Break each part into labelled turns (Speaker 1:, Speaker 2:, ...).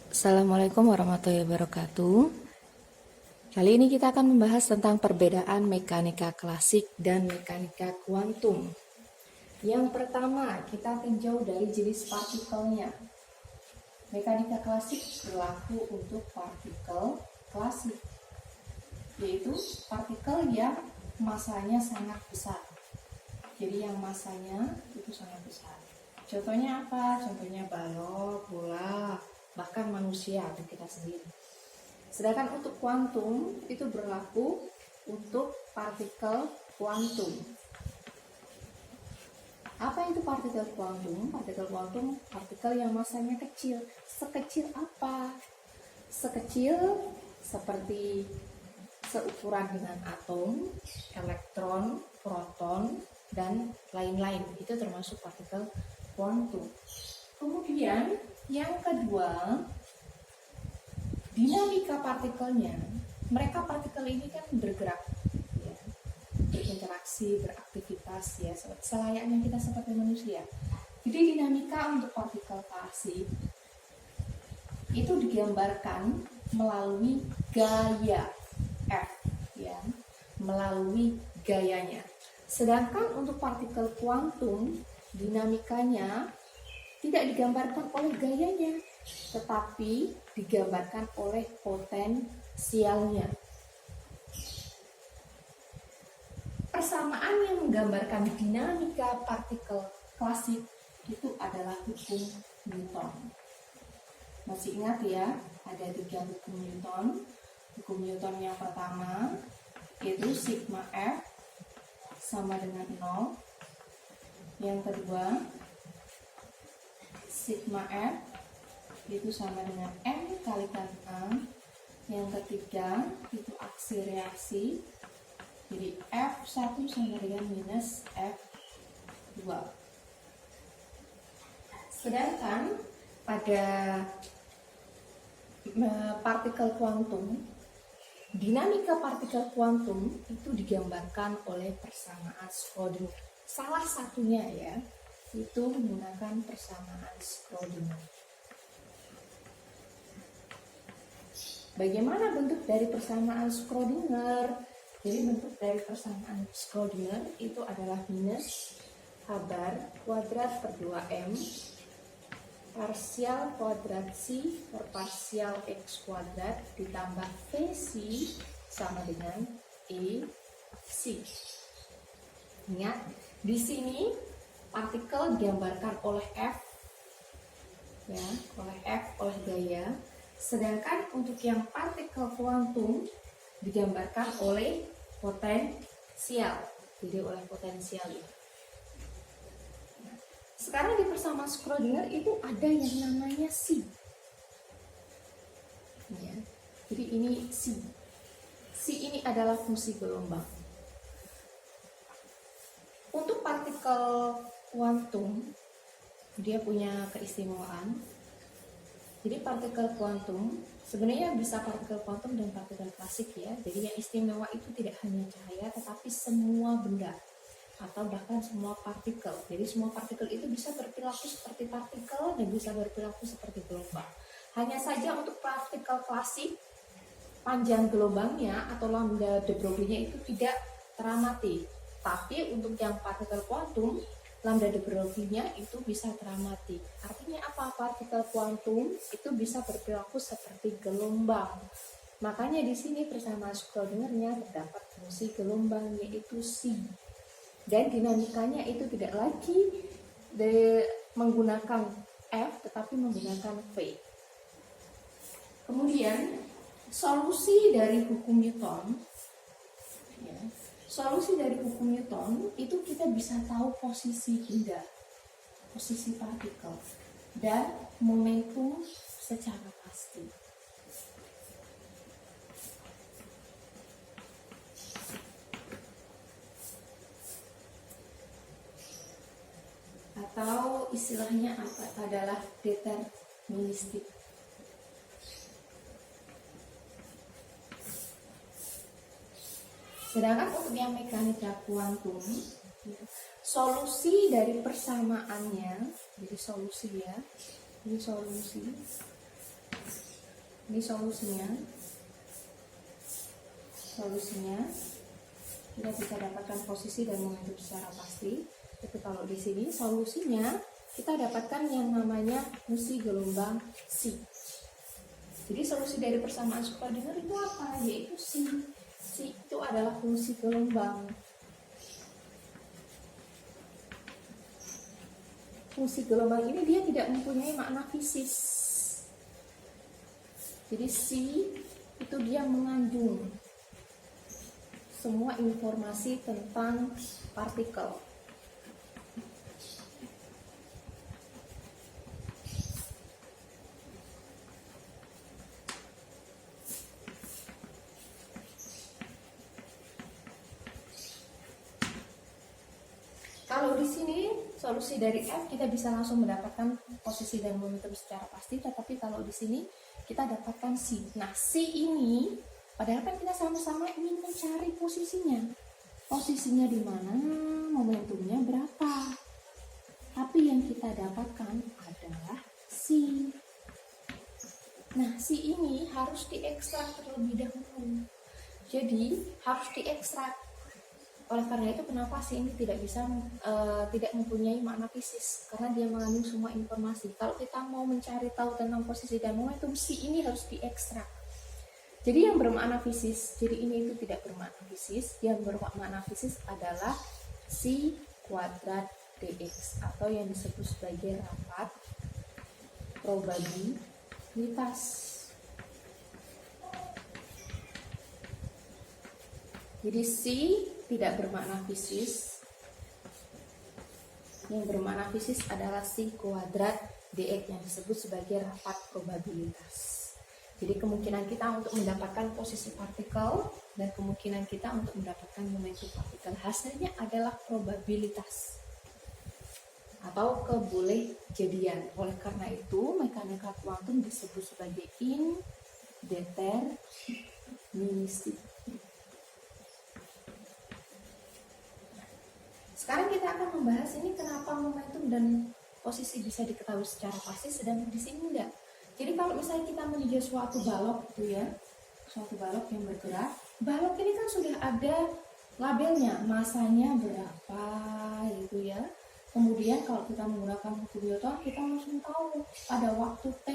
Speaker 1: Assalamualaikum warahmatullahi wabarakatuh. Kali ini kita akan membahas tentang perbedaan mekanika klasik dan mekanika kuantum. Yang pertama, kita tinjau dari jenis partikelnya. Mekanika klasik berlaku untuk partikel klasik, yaitu partikel yang masanya sangat besar. Jadi yang masanya itu sangat besar. Contohnya apa? Contohnya balok, bola, bahkan manusia atau kita sendiri. Sedangkan untuk kuantum itu berlaku untuk partikel kuantum. Apa itu partikel kuantum? Partikel kuantum partikel yang masanya kecil. Sekecil apa? Sekecil seperti seukuran dengan atom, elektron, proton, dan lain-lain. Itu termasuk partikel kuantum. Kemudian yang kedua, dinamika partikelnya. Mereka partikel ini kan bergerak, ya, berinteraksi, beraktivitas, ya, selayaknya kita seperti manusia. Jadi dinamika untuk partikel klasik itu digambarkan melalui gaya F, ya, melalui gayanya. Sedangkan untuk partikel kuantum dinamikanya tidak digambarkan oleh gayanya, tetapi digambarkan oleh potensialnya. Persamaan yang menggambarkan dinamika partikel klasik itu adalah hukum Newton. Masih ingat ya, ada 3 hukum Newton. Hukum Newton yang pertama yaitu sigma F sama dengan 0. Yang kedua, sigma F itu sama dengan M kalikan A. Yang ketiga itu aksi reaksi, jadi F1 sama dengan minus F2. Sedangkan pada partikel kuantum, dinamika partikel kuantum itu digambarkan oleh persamaan Schrödinger. Salah satunya ya, itu menggunakan persamaan Schrödinger. Bagaimana bentuk dari persamaan Schrödinger? Jadi bentuk dari persamaan Schrödinger itu adalah minus H bar kuadrat per 2M parsial kuadrat C per parsial X kuadrat ditambah VC sama dengan EC. Ingat, di sini partikel digambarkan oleh F, ya, oleh gaya. Sedangkan untuk yang partikel kuantum digambarkan oleh potensial, jadi oleh potensial ini. Sekarang di persamaan Schrödinger itu ada yang namanya C. Ya, jadi ini C. C ini adalah fungsi gelombang. Untuk partikel kuantum, dia punya keistimewaan. Jadi partikel kuantum sebenarnya bisa partikel kuantum dan partikel klasik ya. Jadi yang istimewa itu tidak hanya cahaya, tetapi semua benda atau bahkan semua partikel. Jadi semua partikel itu bisa berperilaku seperti partikel dan bisa berperilaku seperti gelombang. Hanya saja untuk partikel klasik, panjang gelombangnya atau lambda de Broglie-nya itu tidak teramati. Tapi untuk yang partikel kuantum, lambda de Broglie-nya itu bisa teramati. Artinya apa? Partikel kuantum itu bisa berperilaku seperti gelombang. Makanya di sini persamaan Schrödinger-nya terdapat fungsi gelombang yaitu C. Dan dinamikanya itu tidak lagi menggunakan F tetapi menggunakan V. Kemudian solusi dari hukum Newton, ya, solusi dari hukum Newton itu kita bisa tahu posisi benda, posisi partikel, dan momentum secara pasti. Atau istilahnya apa? Adalah deterministik. Sedangkan untuk yang mekanika kuantum, solusi dari persamaannya, jadi solusi ya, ini solusi Ini solusinya. Kita bisa dapatkan posisi dan momentum secara pasti. Tapi kalau di sini solusinya kita dapatkan yang namanya fungsi gelombang C. Jadi solusi dari persamaan supraordinat itu apa? Yaitu C. C itu adalah fungsi gelombang. Fungsi gelombang ini dia tidak mempunyai makna fisis. Jadi C itu dia mengandung semua informasi tentang partikel. Kalau di sini solusi dari F kita bisa langsung mendapatkan posisi dan momentum secara pasti, tetapi kalau di sini kita dapatkan C. Nah, C ini padahal kan kita sama-sama ingin mencari posisinya. Posisinya di mana, momentumnya berapa. Tapi yang kita dapatkan adalah C. Nah, C ini harus diekstrak terlebih dahulu. Jadi, harus diekstrak. Oleh karena itu kenapa C ini tidak mempunyai makna fisis, karena dia mengandung semua informasi. Kalau kita mau mencari tahu tentang posisi dan momentum, C ini harus diekstrak. Jadi yang bermakna fisis, jadi ini itu tidak bermakna fisis. Yang bermakna fisis adalah C kuadrat dx atau yang disebut sebagai rapat probabilitas. Jadi C tidak bermakna fisis. Yang bermakna fisis adalah C kuadrat dx yang disebut sebagai rapat probabilitas. Jadi kemungkinan kita untuk mendapatkan posisi partikel dan kemungkinan kita untuk mendapatkan momentum partikel hasilnya adalah probabilitas atau kebolehjadian. Oleh karena itu mekanika kuantum disebut sebagai indeterministik. Sekarang kita akan membahas ini kenapa momentum dan posisi bisa diketahui secara pasti sedangkan di sini enggak. Jadi kalau misalnya kita meninjau suatu balok gitu ya, suatu balok yang bergerak, balok ini kan sudah ada labelnya, masanya berapa gitu ya. Kemudian kalau kita menggunakan buku Newton, kita langsung tahu pada waktu T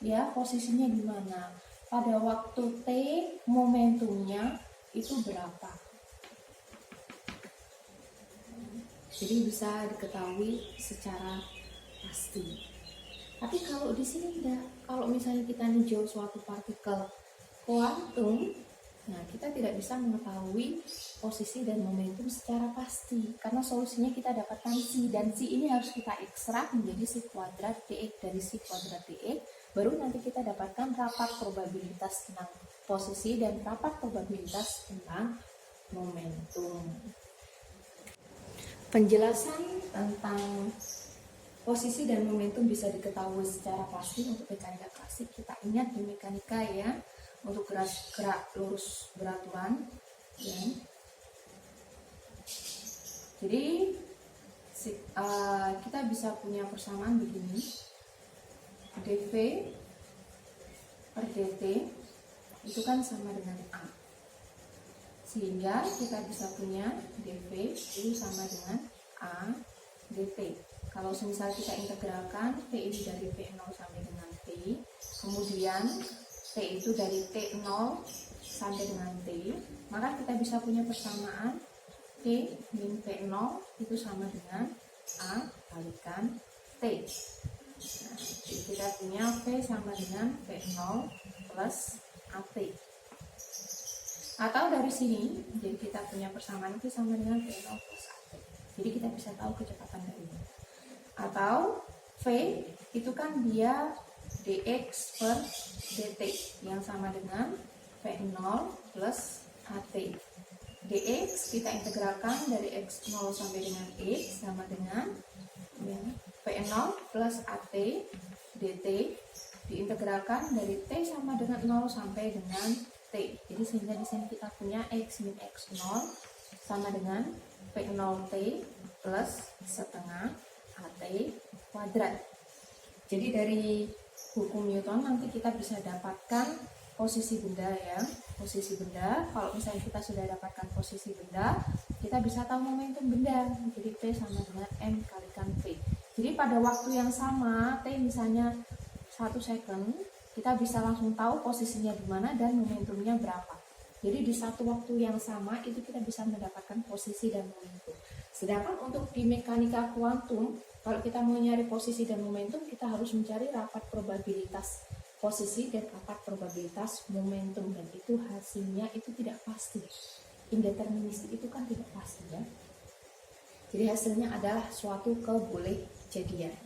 Speaker 1: ya posisinya di mana. Pada waktu T momentumnya itu berapa. Jadi bisa diketahui secara pasti. Tapi kalau di sini enggak, kalau misalnya kita ninjau suatu partikel kuantum, nah kita tidak bisa mengetahui posisi dan momentum secara pasti karena solusinya kita dapatkan C dan C ini harus kita ekstrak menjadi C kuadrat dx. Dari C kuadrat dx baru nanti kita dapatkan rapat probabilitas tentang posisi dan rapat probabilitas tentang momentum. Penjelasan tentang posisi dan momentum bisa diketahui secara pasti untuk mekanika klasik. Kita ingat di mekanika ya, untuk gerak lurus beraturan ya. Jadi kita bisa punya persamaan begini, dv per dt itu kan sama dengan A, sehingga kita bisa punya dv itu sama dengan A dt. Kalau misal kita integralkan T ini dari T0 sampai dengan T, kemudian T itu dari T0 sampai dengan T, maka kita bisa punya persamaan T min T0 itu sama dengan A kalikan T. Nah, jadi kita punya V sama dengan T0 plus AT. Atau dari sini, jadi kita punya persamaan itu sama dengan T0 plus AT. Jadi kita bisa tahu kecepatan dari ini. Atau V itu kan dia dx per dt yang sama dengan V0 plus AT. Dx kita integralkan dari x0 sampai dengan x sama dengan ya, V0 plus AT dt diintegralkan dari t sama dengan 0 sampai dengan t. Jadi sehingga di sini kita punya x min x0 sama dengan V0t plus setengah AT kuadrat. Jadi dari hukum Newton nanti kita bisa dapatkan posisi benda ya. Posisi benda, kalau misalnya kita sudah dapatkan posisi benda, kita bisa tahu momentum benda. Jadi P sama dengan M kalikan V. Jadi pada waktu yang sama, T misalnya 1 second, kita bisa langsung tahu posisinya di mana dan momentumnya berapa. Jadi di satu waktu yang sama itu kita bisa mendapatkan posisi dan momentum. Sedangkan untuk di mekanika kuantum, kalau kita mau nyari posisi dan momentum, kita harus mencari rapat probabilitas posisi dan rapat probabilitas momentum, dan itu hasilnya itu tidak pasti. Indeterministik itu kan tidak pasti ya. Jadi hasilnya adalah suatu kebolehjadian.